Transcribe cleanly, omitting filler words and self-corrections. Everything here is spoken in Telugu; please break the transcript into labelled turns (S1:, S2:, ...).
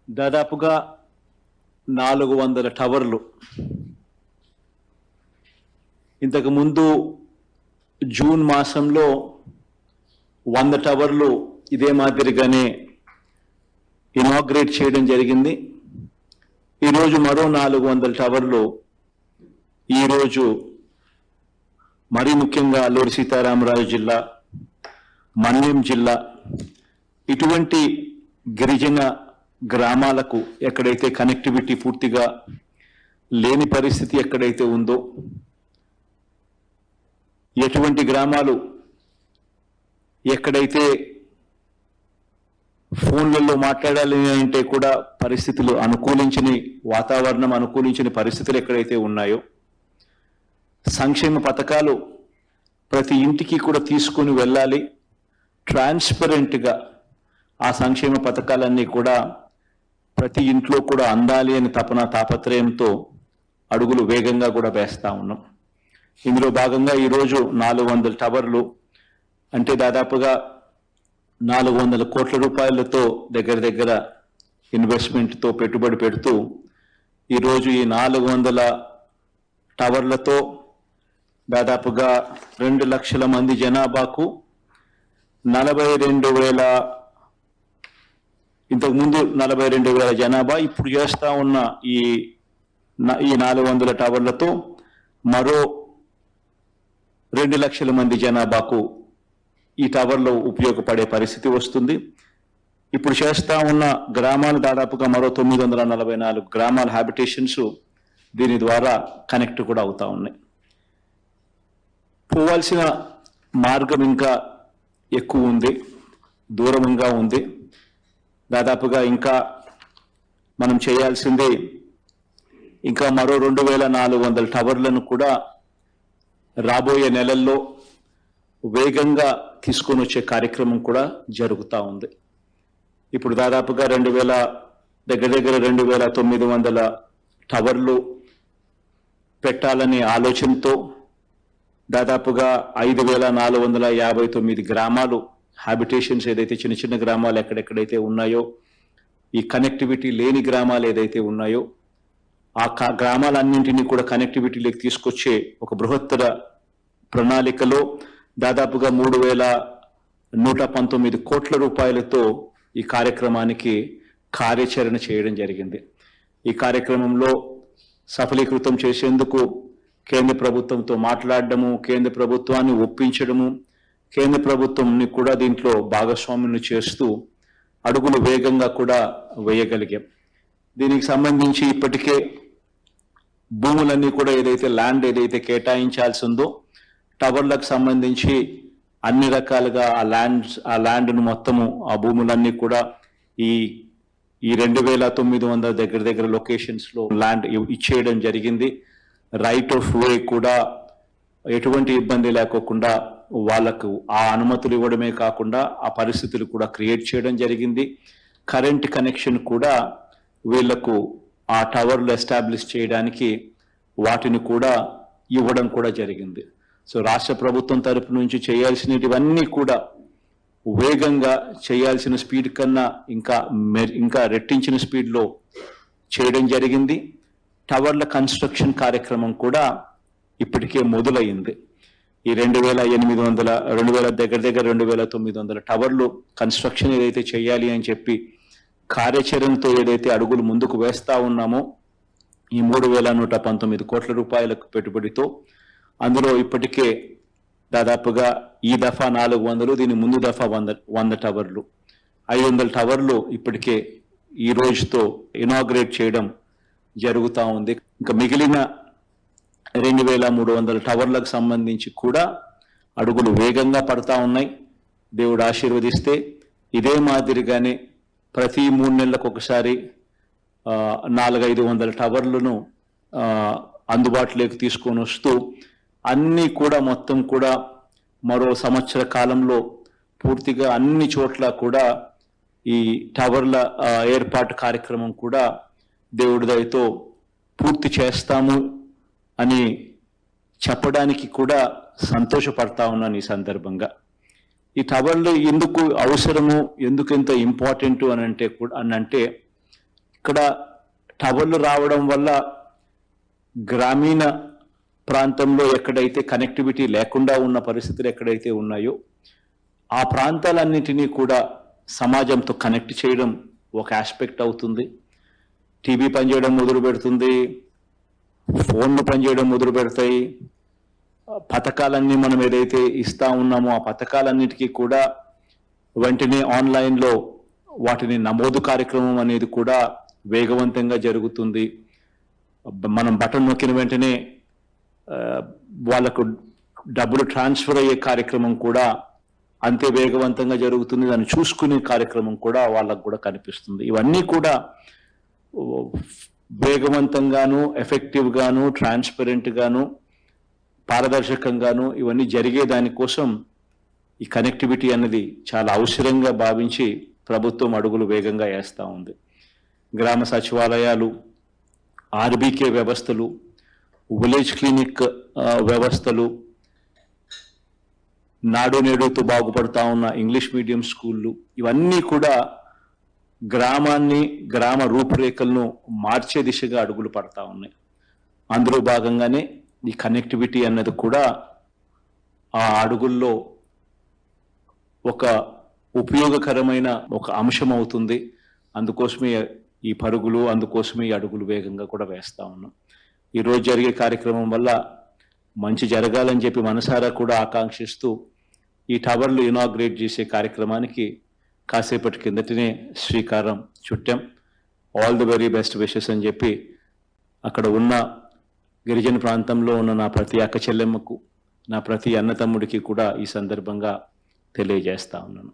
S1: దాదాపుగా 400 టవర్లు ఇంతకుముందు జూన్ మాసంలో 100 టవర్లు ఇదే మాదిరిగానే ఇనాగ్రేట్ చేయడం జరిగింది. ఈరోజు మరో 400 టవర్లు ఈరోజు మరీ ముఖ్యంగా అల్లూరి సీతారామరాజు జిల్లా, మన్యం జిల్లా ఇటువంటి గిరిజన గ్రామాలకు ఎక్కడైతే కనెక్టివిటీ పూర్తిగా లేని పరిస్థితి ఎక్కడైతే ఉందో, ఎటువంటి గ్రామాలు ఎక్కడైతే ఫోన్లలో మాట్లాడాలి అంటే కూడా పరిస్థితులు అనుకూలించని, వాతావరణం అనుకూలించని పరిస్థితులు ఎక్కడైతే ఉన్నాయో, సంక్షేమ పథకాలు ప్రతి ఇంటికి కూడా తీసుకొని వెళ్ళాలి, ట్రాన్స్పరెంట్గా ఆ సంక్షేమ పథకాలన్నీ కూడా ప్రతి ఇంట్లో కూడా అందాలి అని తాపత్రయంతో అడుగులు వేగంగా కూడా వేస్తా ఉన్నాం. ఇందులో భాగంగా ఈరోజు 400 టవర్లు అంటే దాదాపుగా 400 కోట్ల రూపాయలతో దగ్గర ఇన్వెస్ట్మెంట్తో పెట్టుబడి పెడుతూ ఈరోజు ఈ 400 టవర్లతో దాదాపుగా 2 లక్షల మంది జనాభాకు 42,000, ఇంతకుముందు 42,000 జనాభా, ఇప్పుడు చేస్తా ఉన్న ఈ 400 టవర్లతో మరో 2 లక్షల మంది జనాభాకు ఈ టవర్లో ఉపయోగపడే పరిస్థితి వస్తుంది. ఇప్పుడు చేస్తా ఉన్న గ్రామాలు దాదాపుగా మరో 944 గ్రామాల హ్యాబిటేషన్స్ దీని ద్వారా కనెక్ట్ కూడా అవుతా ఉన్నాయి. పోవాల్సిన మార్గం ఇంకా ఎక్కువ ఉంది, దూరంగా ఉంది. దాదాపుగా ఇంకా మనం చేయాల్సింది ఇంకా మరో 2,400 టవర్లను కూడా రాబోయే నెలల్లో వేగంగా తీసుకొని వచ్చే కార్యక్రమం కూడా జరుగుతూ ఉంది. ఇప్పుడు దాదాపుగా 2,900 టవర్లు పెట్టాలనే ఆలోచనతో దాదాపుగా 5,459 గ్రామాలు హ్యాబిటేషన్స్ ఏదైతే చిన్న చిన్న గ్రామాలు ఎక్కడెక్కడైతే ఉన్నాయో, ఈ కనెక్టివిటీ లేని గ్రామాలు ఏదైతే ఉన్నాయో ఆ గ్రామాలన్నింటినీ కూడా కనెక్టివిటీలోకి తీసుకొచ్చే ఒక బృహత్తర ప్రణాళికలో దాదాపుగా 3,119 కోట్ల రూపాయలతో ఈ కార్యక్రమానికి కార్యాచరణ చేయడం జరిగింది. ఈ కార్యక్రమంలో సఫలీకృతం చేసేందుకు కేంద్ర ప్రభుత్వంతో మాట్లాడడము, కేంద్ర ప్రభుత్వాన్ని ఒప్పించడము, కేంద్ర ప్రభుత్వంని కూడా దీంట్లో భాగస్వామ్యం చేస్తూ అడుగులు వేగంగా కూడా వేయగలిగాం. దీనికి సంబంధించి ఇప్పటికే భూములన్నీ కూడా ఏదైతే ల్యాండ్ ఏదైతే కేటాయించాల్సి ఉందో టవర్లకు సంబంధించి అన్ని రకాలుగా ఆ ల్యాండ్ను మొత్తము ఆ భూములన్నీ కూడా ఈ 2,900 దగ్గర లొకేషన్స్లో ల్యాండ్ ఇచ్చేయడం జరిగింది. రైట్ ఆఫ్ వే కూడా ఎటువంటి ఇబ్బంది లేకోకుండా వాళ్ళకు ఆ అనుమతులు ఇవ్వడమే కాకుండా ఆ పరిస్థితులు కూడా క్రియేట్ చేయడం జరిగింది. కరెంట్ కనెక్షన్ కూడా వీళ్లకు ఆ టవర్లు ఎస్టాబ్లిష్ చేయడానికి వాటిని కూడా ఇవ్వడం కూడా జరిగింది. సో రాష్ట్ర ప్రభుత్వం తరపు నుంచి చేయాల్సినవన్నీ కూడా వేగంగా చేయాల్సిన స్పీడ్ కన్నా ఇంకా రెట్టించిన స్పీడ్లో చేయడం జరిగింది. టవర్ల కన్స్ట్రక్షన్ కార్యక్రమం కూడా ఇప్పటికే మొదలైంది. ఈ 2,900 టవర్లు కన్స్ట్రక్షన్ ఏదైతే చేయాలి అని చెప్పి కార్యాచరణతో ఏదైతే అడుగులు ముందుకు వేస్తా ఉన్నామో ఈ 3,119 కోట్ల రూపాయలకు పెట్టుబడితో అందులో ఇప్పటికే దాదాపుగా ఈ దఫా 400, దీని ముందు దఫా 100 టవర్లు, 500 టవర్లు ఇప్పటికే ఈ రోజుతో ఇనాగ్రేట్ చేయడం జరుగుతూ ఉంది. ఇంకా మిగిలిన 2,300 టవర్లకు సంబంధించి కూడా అడుగులు వేగంగా పడతా ఉన్నాయి. దేవుడు ఆశీర్వదిస్తే ఇదే మాదిరిగానే ప్రతి 3 నెలలకు ఒకసారి 400-500 టవర్లను అందుబాటులోకి తీసుకొని వస్తూ అన్నీ కూడా మొత్తం కూడా మరో సంవత్సర కాలంలో పూర్తిగా అన్ని చోట్ల కూడా ఈ టవర్ల ఏర్పాటు కార్యక్రమం కూడా దేవుడి దయతో పూర్తి చేస్తాము అని చెప్పడానికి కూడా సంతోషపడతా ఉన్నాను ఈ సందర్భంగా. ఈ టవర్లు ఎందుకు అవసరము, ఎందుకు ఎంత ఇంపార్టెంట్ అని అంటే ఇక్కడ టవర్లు రావడం వల్ల గ్రామీణ ప్రాంతంలో ఎక్కడైతే కనెక్టివిటీ లేకుండా ఉన్న పరిస్థితులు ఎక్కడైతే ఉన్నాయో ఆ ప్రాంతాలన్నింటినీ కూడా సమాజంతో కనెక్ట్ చేయడం ఒక ఆస్పెక్ట్ అవుతుంది. టీవీ పనిచేయడం మొదలు పెడుతుంది, ఫోన్లు పనిచేయడం మొదలు పెడతాయి. పథకాలన్నీ మనం ఏదైతే ఇస్తా ఉన్నామో ఆ పథకాలన్నిటికీ కూడా వెంటనే ఆన్లైన్లో వాటిని నమోదు కార్యక్రమం అనేది కూడా వేగవంతంగా జరుగుతుంది. మనం బటన్ నొక్కిన వెంటనే వాళ్ళకు డబ్బులు ట్రాన్స్ఫర్ అయ్యే కార్యక్రమం కూడా అంతే వేగవంతంగా జరుగుతుంది. దాన్ని చూసుకునే కార్యక్రమం కూడా వాళ్ళకు కూడా కనిపిస్తుంది. ఇవన్నీ కూడా వేగవంతంగాను, ఎఫెక్టివ్గాను, ట్రాన్స్పరెంట్గాను, పారదర్శకంగాను ఇవన్నీ జరిగే దానికోసం ఈ కనెక్టివిటీ అనేది చాలా అవసరంగా భావించి ప్రభుత్వం అడుగులు వేగంగా వేస్తూ ఉంది. గ్రామ సచివాలయాలు, ఆర్బీకే వ్యవస్థలు, విలేజ్ క్లినిక్ వ్యవస్థలు, నాడు నేడుతో బాగుపడతా ఉన్న ఇంగ్లీష్ మీడియం స్కూళ్ళు, ఇవన్నీ కూడా గ్రామాన్ని, గ్రామ రూపురేఖలను మార్చే దిశగా అడుగులు పడతా ఉన్నాయి. అందులో భాగంగానే ఈ కనెక్టివిటీ అన్నది కూడా ఆ అడుగుల్లో ఒక ఉపయోగకరమైన ఒక అంశం అవుతుంది. అందుకోసమే ఈ పరుగులు, అందుకోసమే ఈ అడుగులు వేగంగా కూడా వేస్తా ఉన్నాం. ఈరోజు జరిగే కార్యక్రమం వల్ల మంచి జరగాలని చెప్పి మనసారా కూడా ఆకాంక్షిస్తూ ఈ టవర్లు ఇనాగ్రేట్ చేసే కార్యక్రమానికి కాసేపటి కిందటనే శ్రీకారం చుట్టాం. All the very best wishes అని చెప్పి అక్కడ ఉన్న గిరిజన ప్రాంతంలో ఉన్న నా ప్రతి అక్క చెల్లెమ్మకు, నా ప్రతి అన్న తమ్ముడికి కూడా ఈ సందర్భంగా తెలియజేస్తా ఉన్నాను.